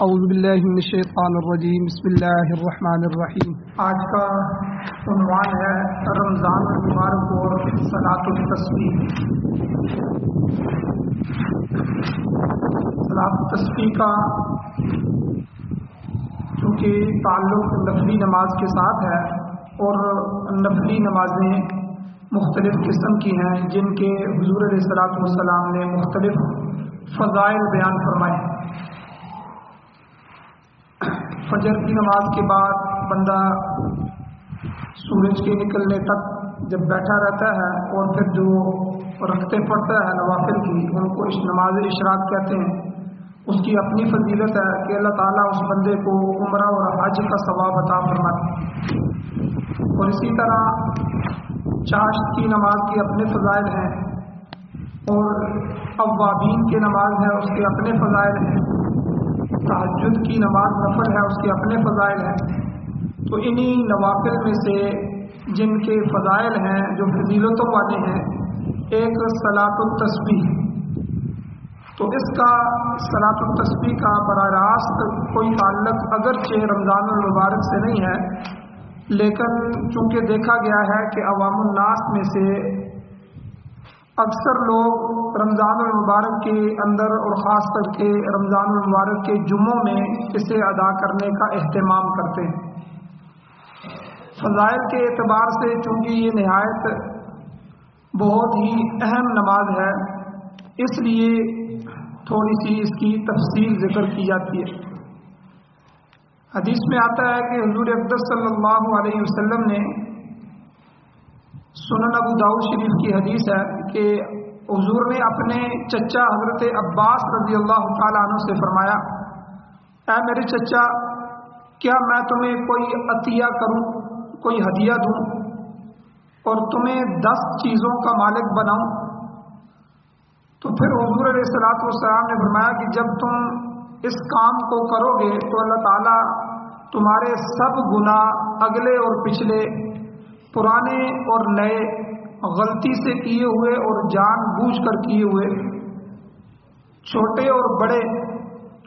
اعوذ باللہ من الشیطان الرجیم بسم اللہ الرحمن الرحیم۔ آج کا عنوان ہے رمضان المبارک اور صلاۃ التسبیح۔ صلاۃ التسبیح کا چونکہ تعلق نفلی نماز کے ساتھ ہے اور نفلی نمازیں مختلف قسم کی ہیں جن کے حضور علیہ الصلوۃ والسلام نے مختلف فضائل بیان فرمائے۔ فجر کی نماز کے بعد بندہ سورج کے نکلنے تک جب بیٹھا رہتا ہے اور پھر جو رکعتیں پڑھتا ہے نوافل کی، ان کو نماز اشراق کہتے ہیں۔ اس کی اپنی فضیلت ہے کہ اللہ تعالیٰ اس بندے کو عمرہ اور حج کا ثواب عطا فرمائے۔ اور اسی طرح چاشت کی نماز کے اپنے فضائل ہیں اور اوابین کی نماز ہے، اس کے اپنے فضائل ہیں۔ تہجد کی نماز نفل ہے، اس کے اپنے فضائل ہیں۔ تو انہی نوافل میں سے جن کے فضائل ہیں، جو فضیلتوں والے ہیں، ایک صلاۃ التسبیح۔ تو اس کا صلاۃ التسبیح کا براہ راست کوئی تعلق اگرچہ رمضان المبارک سے نہیں ہے، لیکن چونکہ دیکھا گیا ہے کہ عوام الناس میں سے اکثر لوگ رمضان المبارک کے اندر اور خاص کر کے رمضان المبارک کے جمعوں میں اسے ادا کرنے کا اہتمام کرتے ہیں۔ فضائل کے اعتبار سے چونکہ یہ نہایت بہت ہی اہم نماز ہے، اس لیے تھوڑی سی اس کی تفصیل ذکر کی جاتی ہے۔ حدیث میں آتا ہے کہ حضور اقدس صلی اللہ علیہ وسلم نے، سنن ابو داؤد شریف کی حدیث ہے کہ حضور نے اپنے چچا حضرت عباس رضی اللہ تعالیٰ عنہ سے فرمایا، اے میرے چچا، کیا میں تمہیں کوئی عطیہ کروں، کوئی ہدیہ دوں اور تمہیں 10 چیزوں کا مالک بناؤں؟ تو پھر حضور علیہ الصلوۃ والسلام نے فرمایا کہ جب تم اس کام کو کرو گے تو اللہ تعالیٰ تمہارے سب گناہ اگلے اور پچھلے، پرانے اور نئے، غلطی سے کیے ہوئے اور جان بوجھ کر کیے ہوئے، چھوٹے اور بڑے،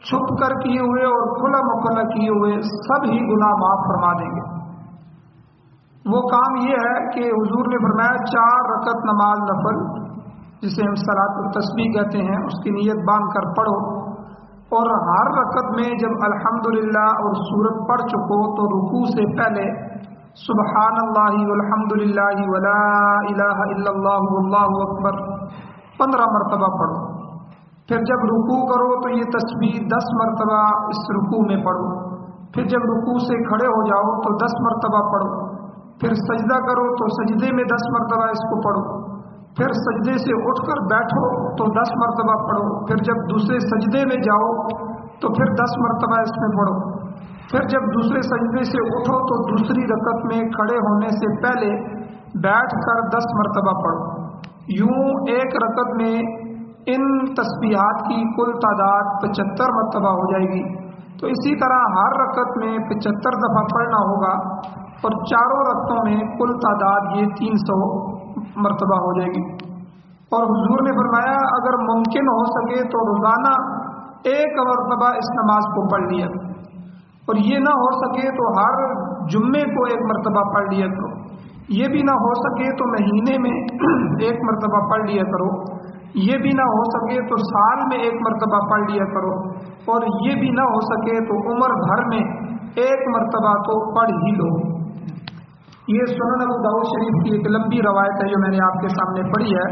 چھپ کر کیے ہوئے اور کھلا مکھلا کیے ہوئے، سب ہی گناہ معاف فرما دیں گے۔ وہ کام یہ ہے کہ حضور نے فرمایا 4 رکعت نماز نفل، جسے ہم صلاۃ التسبیح کہتے ہیں، اس کی نیت باندھ کر پڑھو، اور ہر رکعت میں جب الحمدللہ اور سورت پڑھ چکو تو رکوع سے پہلے سبحان اللہ والحمد للہ ولا الہ الا اللہ واللہ اکبر 15 مرتبہ پڑھو۔ پھر جب رکوع کرو تو یہ تسبیح 10 مرتبہ اس رکوع میں پڑھو۔ پھر جب رکوع سے کھڑے ہو جاؤ تو 10 مرتبہ پڑھو۔ پھر سجدہ کرو تو سجدے میں 10 مرتبہ اس کو پڑھو۔ پھر سجدے سے اٹھ کر بیٹھو تو 10 مرتبہ پڑھو۔ پھر جب دوسرے سجدے میں جاؤ تو پھر 10 مرتبہ اس میں پڑھو۔ پھر جب دوسرے سجدے سے اٹھو تو دوسری رکعت میں کھڑے ہونے سے پہلے بیٹھ کر 10 مرتبہ پڑھو۔ یوں ایک رکعت میں ان تسبیحات کی کل تعداد 75 مرتبہ ہو جائے گی۔ تو اسی طرح ہر رکعت میں 75 دفعہ پڑھنا ہوگا اور چاروں رکعتوں میں کل تعداد یہ 300 مرتبہ ہو جائے گی۔ اور حضور نے فرمایا اگر ممکن ہو سکے تو روزانہ 1 مرتبہ اس نماز کو پڑھ لیا، اور یہ نہ ہو سکے تو ہر جمعے کو 1 مرتبہ پڑھ لیا کرو۔ یہ بھی نہ ہو سکے تو مہینے میں 1 مرتبہ پڑھ لیا کرو۔ یہ بھی نہ ہو سکے تو سال میں 1 مرتبہ پڑھ لیا کرو، اور یہ بھی نہ ہو سکے تو عمر بھر میں 1 مرتبہ تو پڑھ ہی لو۔ یہ سنن ابو داؤد شریف کی ایک لمبی روایت ہے جو میں نے آپ کے سامنے پڑھی ہے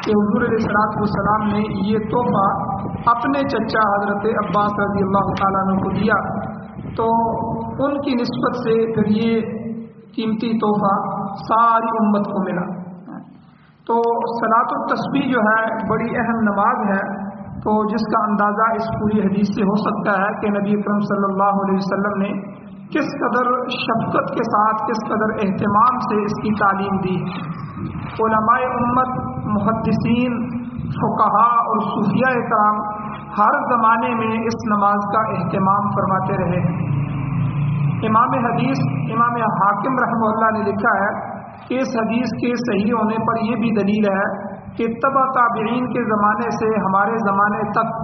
کہ حضور علیہ الصلوۃ والسلام نے یہ تحفہ اپنے چچا حضرت عباس رضی اللہ تعالیٰ عنہ کو دیا، تو ان کی نسبت سے پھر یہ قیمتی تحفہ ساری امت کو ملا۔ تو صلاۃ التسبیح جو ہے بڑی اہم نماز ہے، تو جس کا اندازہ اس پوری حدیث سے ہو سکتا ہے کہ نبی اکرم صلی اللہ علیہ وسلم نے کس قدر شفقت کے ساتھ، کس قدر اہتمام سے اس کی تعلیم دی۔ علماء امت، محدثین، فقہاء اور صوفیاء کرام ہر زمانے میں اس نماز کا اہتمام فرماتے رہے ہیں۔ امام حدیث امام حاکم رحمہ اللہ نے لکھا ہے کہ اس حدیث کے صحیح ہونے پر یہ بھی دلیل ہے کہ تبع تابعین کے زمانے سے ہمارے زمانے تک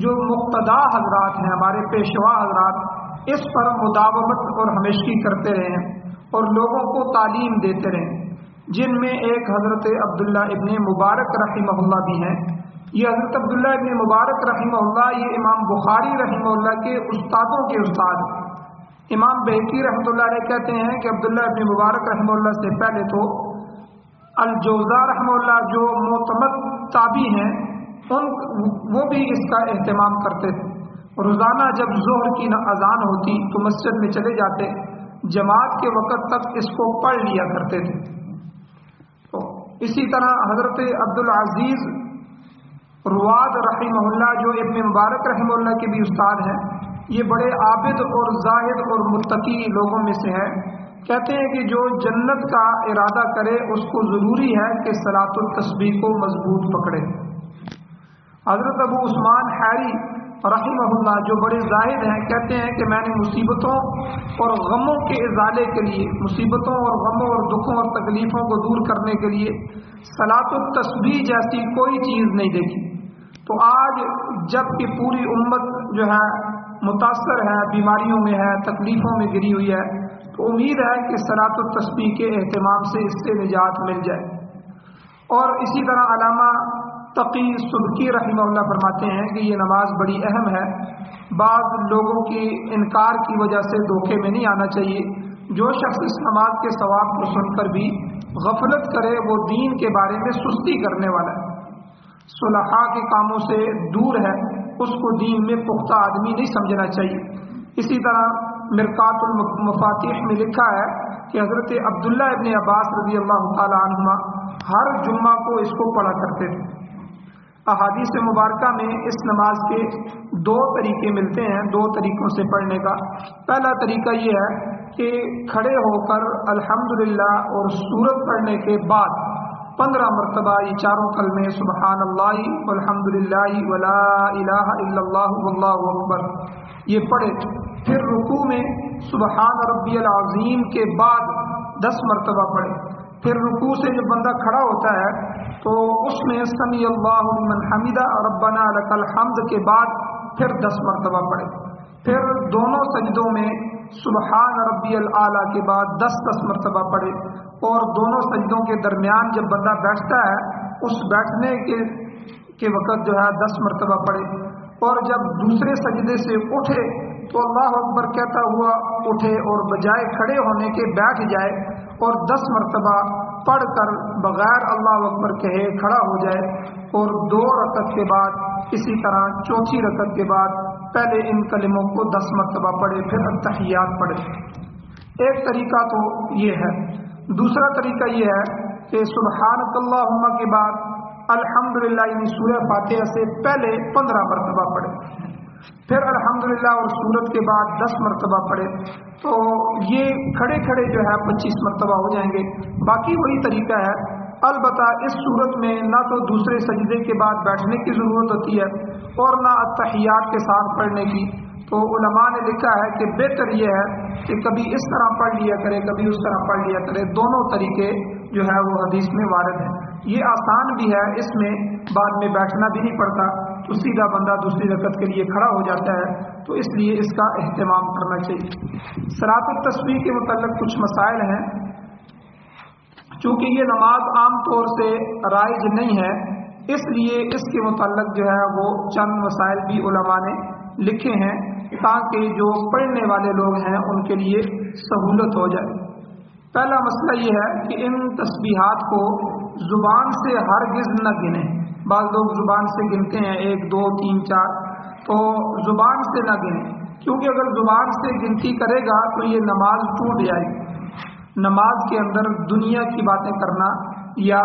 جو مقتدا حضرات ہیں، ہمارے پیشوا حضرات، اس پر مداومت اور ہمیشگی کرتے رہے ہیں اور لوگوں کو تعلیم دیتے رہے، جن میں ایک حضرت عبداللہ ابن مبارک رحمہ اللہ بھی ہیں۔ یہ حضرت عبداللہ ابن مبارک رحمہ اللہ یہ امام بخاری رحمہ اللہ کے استادوں کے استاد۔ امام بہقی رحمۃ اللہ علیہ کہتے ہیں کہ عبداللہ ابن مبارک رحمہ اللہ سے پہلے تو الجوزا رحمہ اللہ جو معتمد تابعی ہیں وہ بھی اس کا اہتمام کرتے تھے۔ روزانہ جب ظہر کی اذان ہوتی تو مسجد میں چلے جاتے، جماعت کے وقت تک اس کو پڑھ لیا کرتے تھے۔ تو اسی طرح حضرت عبدالعزیز رواد رحمہ اللہ جو ابن مبارک رحمہ اللہ کے بھی استاد ہیں، یہ بڑے عابد اور زاہد اور متقی لوگوں میں سے ہے۔ کہتے ہیں کہ جو جنت کا ارادہ کرے اس کو ضروری ہے کہ صلاۃ التسبیح کو مضبوط پکڑے۔ حضرت ابو عثمان حیری رحمہ اللہ جو بڑے زاہد ہیں، کہتے ہیں کہ میں نے مصیبتوں اور غموں کے ازالے کے لیے، مصیبتوں اور غموں اور دکھوں اور تکلیفوں کو دور کرنے کے لیے صلاۃ التسبیح جیسی کوئی چیز نہیں دیکھی۔ تو آج جب کہ پوری امت جو ہے متاثر ہے، بیماریوں میں ہے، تکلیفوں میں گری ہوئی ہے، تو امید ہے کہ صلاۃ التسبیح کے اہتمام سے اس سے نجات مل جائے۔ اور اسی طرح علامہ تقی سبکی رحمہ اللہ فرماتے ہیں کہ یہ نماز بڑی اہم ہے، بعض لوگوں کی انکار کی وجہ سے دھوکے میں نہیں آنا چاہیے۔ جو شخص اس نماز کے ثواب کو سن کر بھی غفلت کرے وہ دین کے بارے میں سستی کرنے والا ہے، صلحاء کے کاموں سے دور ہے، اس کو دین میں پختہ آدمی نہیں سمجھنا چاہیے۔ اسی طرح مرقات المفاتیح میں لکھا ہے کہ حضرت عبداللہ ابن عباس رضی اللہ تعالی عنہما ہر جمعہ کو اس کو پڑھا کرتے تھے۔ احادیث مبارکہ میں اس نماز کے دو طریقے ملتے ہیں، دو طریقوں سے پڑھنے کا۔ پہلا طریقہ یہ ہے کہ کھڑے ہو کر الحمدللہ اور سورت پڑھنے کے بعد 15 مرتبہ یہ چاروں کلمے سبحان اللہ والحمدللہ ولا الہ الا اللہ واللہ اکبر یہ پڑھے، پھر رکوع میں سبحان ربی العظیم کے بعد 10 مرتبہ پڑھے، پھر رکوع سے جب بندہ کھڑا ہوتا ہے تو اس میں سمی اللہ لمن حمدہ ربنا لک الحمد کے بعد پھر 10 مرتبہ پڑھے، پھر دونوں سجدوں میں سبحان ربی الاعلیٰ کے بعد 10 مرتبہ پڑھے، اور دونوں سجدوں کے درمیان جب بندہ بیٹھتا ہے اس بیٹھنے کے وقت جو ہے 10 مرتبہ پڑھے، اور جب دوسرے سجدے سے اٹھے تو اللہ اکبر کہتا ہوا اٹھے اور بجائے کھڑے ہونے کے بیٹھ جائے اور 10 مرتبہ پڑھ کر بغیر اللہ اکبر کہے کھڑا ہو جائے، اور 2 رکعت کے بعد اسی طرح چوتھی رکعت کے بعد پہلے ان کلموں کو 10 مرتبہ پڑھے، پھر التحیات پڑھے۔ ایک طریقہ تو یہ ہے۔ دوسرا طریقہ یہ ہے کہ سبحانک اللہم کے بعد الحمدللہ یعنی سورہ فاتحہ سے پہلے 15 مرتبہ پڑھے، پھر الحمدللہ اور سورت کے بعد 10 مرتبہ پڑھے، تو یہ کھڑے کھڑے جو ہے 25 مرتبہ ہو جائیں گے۔ باقی وہی طریقہ ہے، البتہ اس صورت میں نہ تو دوسرے سجدے کے بعد بیٹھنے کی ضرورت ہوتی ہے اور نہ التحیات کے ساتھ پڑھنے کی۔ تو علماء نے لکھا ہے کہ بہتر یہ ہے کہ کبھی اس طرح پڑھ لیا کرے، کبھی اس طرح پڑھ لیا کرے، دونوں طریقے جو ہے وہ حدیث میں وارد ہیں۔ یہ آسان بھی ہے، اس میں بعد میں بیٹھنا بھی نہیں پڑتا، تو سیدھا بندہ دوسری رکعت کے لیے کھڑا ہو جاتا ہے، تو اس لیے اس کا اہتمام کرنا چاہیے۔ صلاۃ التسبیح کے متعلق کچھ مسائل ہیں، چونکہ یہ نماز عام طور سے رائج نہیں ہے، اس لیے اس کے متعلق جو ہے وہ چند مسائل بھی علماء نے لکھے ہیں تاکہ جو پڑھنے والے لوگ ہیں ان کے لیے سہولت ہو جائے۔ پہلا مسئلہ یہ ہے کہ ان تسبیحات کو زبان سے ہرگز نہ گنیں۔ بعض لوگ زبان سے گنتے ہیں 1 2 3 4، تو زبان سے نہ گنیں، کیونکہ اگر زبان سے گنتی کرے گا تو یہ نماز ٹوٹ جائے گی۔ نماز کے اندر دنیا کی باتیں کرنا یا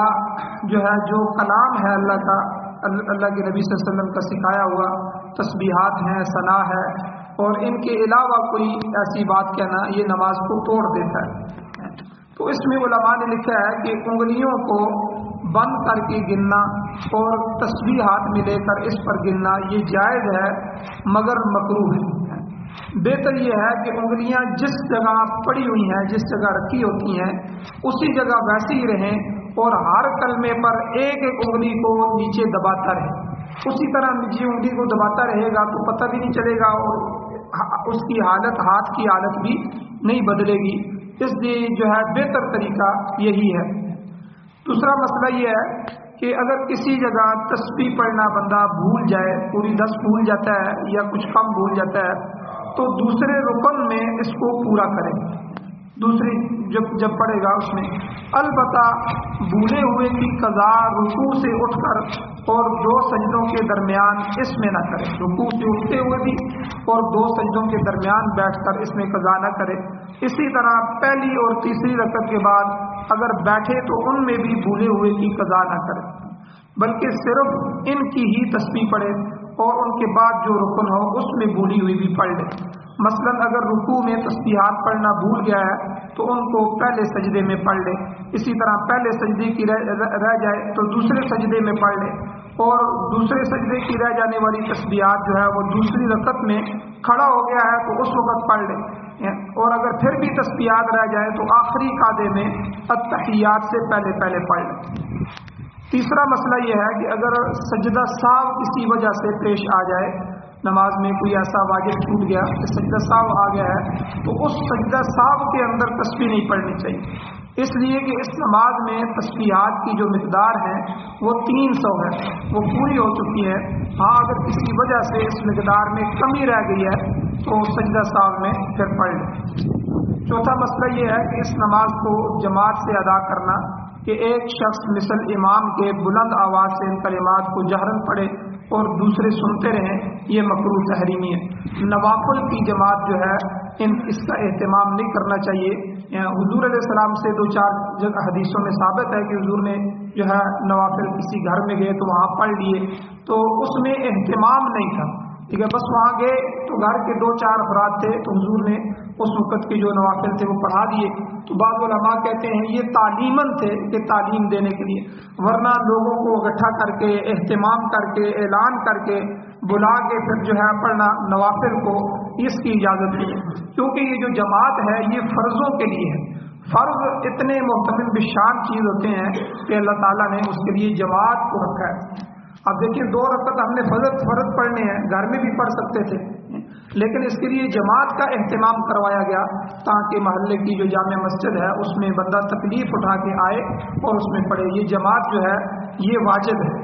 جو کلام ہے اللہ کا، اللہ کے نبی صلی اللہ علیہ وسلم کا سکھایا ہوا تسبیحات ہیں، ثنا ہے، اور ان کے علاوہ کوئی ایسی بات کہنا یہ نماز کو توڑ دیتا ہے۔ تو اس میں علماء نے لکھا ہے کہ انگلیوں کو بند کر کے گننا اور تسبیحات میں لے کر اس پر گننا یہ جائز ہے مگر مکروہ ہے۔ بہتر یہ ہے کہ انگلیاں جس جگہ پڑی ہوئی ہیں، جس جگہ رکھی ہوتی ہیں اسی جگہ ویسے ہی رہیں، اور ہر کلمے پر ایک ایک انگلی کو نیچے دباتا رہے۔ اسی طرح نجی انگلی کو دباتا رہے گا تو پتہ بھی نہیں چلے گا اور اس کی حالت، ہاتھ کی حالت بھی نہیں بدلے گی. اس لیے جو ہے بہتر طریقہ یہی ہے. دوسرا مسئلہ یہ ہے کہ اگر کسی جگہ تسبیح پڑھنا بندہ بھول جائے، پوری 10 بھول جاتا ہے یا کچھ کم بھول جاتا ہے، تو دوسرے رکن میں اس کو پورا کرے، دوسری جب پڑھے گا اس میں. البتہ بھولے ہوئے کی قضا رکوع سے اٹھ کر اور 2 سجدوں کے درمیان اس میں نہ کرے. رکوع سے اٹھتے ہوئے بھی اور 2 سجدوں کے درمیان بیٹھ کر اس میں قضا نہ کرے. اسی طرح پہلی اور تیسری رکعت کے بعد اگر بیٹھے تو ان میں بھی بھولے ہوئے کی قضا نہ کرے، بلکہ صرف ان کی ہی تسبیح پڑھے اور ان کے بعد جو رکن ہو اس میں بھولی ہوئی بھی پڑھ لے. مثلا اگر رکوع میں تسبیحات پڑھنا بھول گیا ہے تو ان کو پہلے سجدے میں پڑھ لے. اسی طرح پہلے سجدے کی رہ جائے تو دوسرے سجدے میں پڑھ لے، اور دوسرے سجدے کی رہ جانے والی تسبیحات جو ہے وہ دوسری رکعت میں کھڑا ہو گیا ہے تو اس وقت پڑھ لے. اور اگر پھر بھی تسبیحات رہ جائے تو آخری قاعدے میں التحیات سے پہلے پڑھ لے. تیسرا مسئلہ یہ ہے کہ اگر سجدہ سہو کسی وجہ سے پیش آ جائے، نماز میں کوئی ایسا واجب چھوٹ گیا کہ سجدہ سہو آ گیا ہے، تو اس سجدہ سہو کے اندر تسبیح نہیں پڑھنی چاہیے، اس لیے کہ اس نماز میں تسبیحات کی جو مقدار ہے وہ 300 ہے، وہ پوری ہو چکی ہے. ہاں اگر کسی وجہ سے اس مقدار میں کمی رہ گئی ہے تو سجدہ سہو میں پھر پڑھ لیں. چوتھا مسئلہ یہ ہے کہ اس نماز کو جماعت سے ادا کرنا، کہ ایک شخص مثل امام کے بلند آواز سے ان کلمات کو جہرن پڑھے اور دوسرے سنتے رہیں، یہ مکروہ تحریمی ہے. نوافل کی جماعت جو ہے اس کا اہتمام نہیں کرنا چاہیے. حضور علیہ السلام سے 2-4 حدیثوں میں ثابت ہے کہ حضور نے جو ہے نوافل کسی گھر میں گئے تو وہاں پڑھ لیے، تو اس میں اہتمام نہیں تھا، ٹھیک ہے. بس وہاں گئے تو گھر کے 2-4 افراد تھے تو حضور نے اس وقت کے جو نوافل تھے وہ پڑھا دیے. تو بعض علماء کہتے ہیں یہ تعلیماً تھے، کہ تعلیم دینے کے لیے، ورنہ لوگوں کو اکٹھا کر کے اہتمام کر کے اعلان کر کے بلا کے پھر جو ہے پڑھنا نوافل کو، اس کی اجازت نہیں ہے. کیونکہ یہ جو جماعت ہے یہ فرضوں کے لیے ہے. فرض اتنے محتمل بشان چیز ہوتے ہیں کہ اللہ تعالیٰ نے اس کے لیے جماعت کو رکھا ہے. اب دیکھیے 2 رکعت ہم نے فرض پڑھنے ہیں، گھر میں بھی پڑھ سکتے تھے، لیکن اس کے لیے جماعت کا اہتمام کروایا گیا تاکہ محلے کی جو جامع مسجد ہے اس میں بندہ تکلیف اٹھا کے آئے اور اس میں پڑھے. یہ جماعت جو ہے یہ واجب ہے.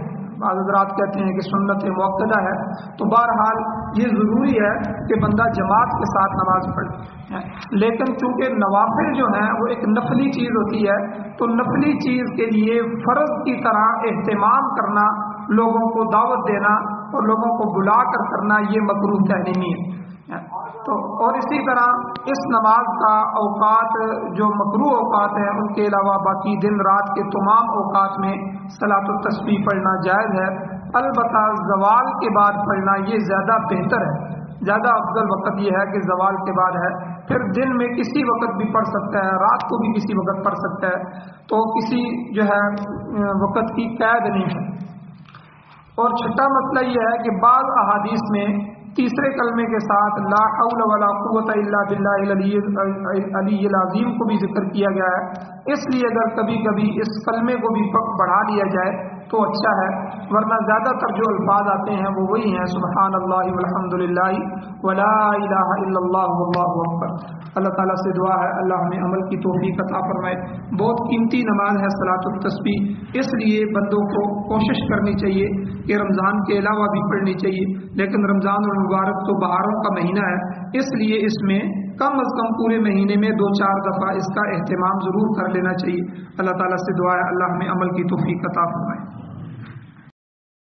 بعض حضرات کہتے ہیں کہ سنت موقدہ ہے، تو بہرحال یہ ضروری ہے کہ بندہ جماعت کے ساتھ نماز پڑھے. لیکن چونکہ نوافل جو ہیں وہ ایک نفلی چیز ہوتی ہے، تو نفلی چیز کے لیے فرض کی طرح اہتمام کرنا، لوگوں کو دعوت دینا اور لوگوں کو بلا کر کرنا، یہ مکروہ تحریمی ہے. تو اور اسی طرح اس نماز کا اوقات جو مکروہ اوقات ہیں ان کے علاوہ باقی دن رات کے تمام اوقات میں صلاۃ التسبیح پڑھنا جائز ہے. البتہ زوال کے بعد پڑھنا یہ زیادہ بہتر ہے. زیادہ افضل وقت یہ ہے کہ زوال کے بعد ہے. پھر دن میں کسی وقت بھی پڑھ سکتا ہے، رات کو بھی کسی وقت پڑھ سکتا ہے، تو کسی جو ہے وقت کی قید نہیں ہے. اور چھٹا مسئلہ یہ ہے کہ بعض احادیث میں تیسرے کلمے کے ساتھ لا حول ولا قوت الا باللہ العلی العظیم کو بھی ذکر کیا گیا ہے. اس لیے اگر کبھی کبھی اس کلمے کو بھی بڑھا لیا جائے تو اچھا ہے، ورنہ زیادہ تر جو الفاظ آتے ہیں وہ وہی ہیں سبحان اللہ والحمد للہ ولا الہ الا اللہ واللہ اکبر. اللہ تعالیٰ سے دعا ہے اللہ ہمیں عمل کی توفیق عطا فرمائے. بہت قیمتی نماز ہے صلاۃ التسبیح، اس لیے بندوں کو کوشش کرنی چاہیے کہ رمضان کے علاوہ بھی پڑھنی چاہیے. لیکن رمضان المبارک تو بہاروں کا مہینہ ہے، اس لیے اس میں کم از کم پورے مہینے میں 2-4 دفعہ اس کا اہتمام ضرور کر لینا چاہیے. اللہ تعالیٰ سے دعا ہے اللہ ہمیں عمل کی توفیق عطا فرمائے.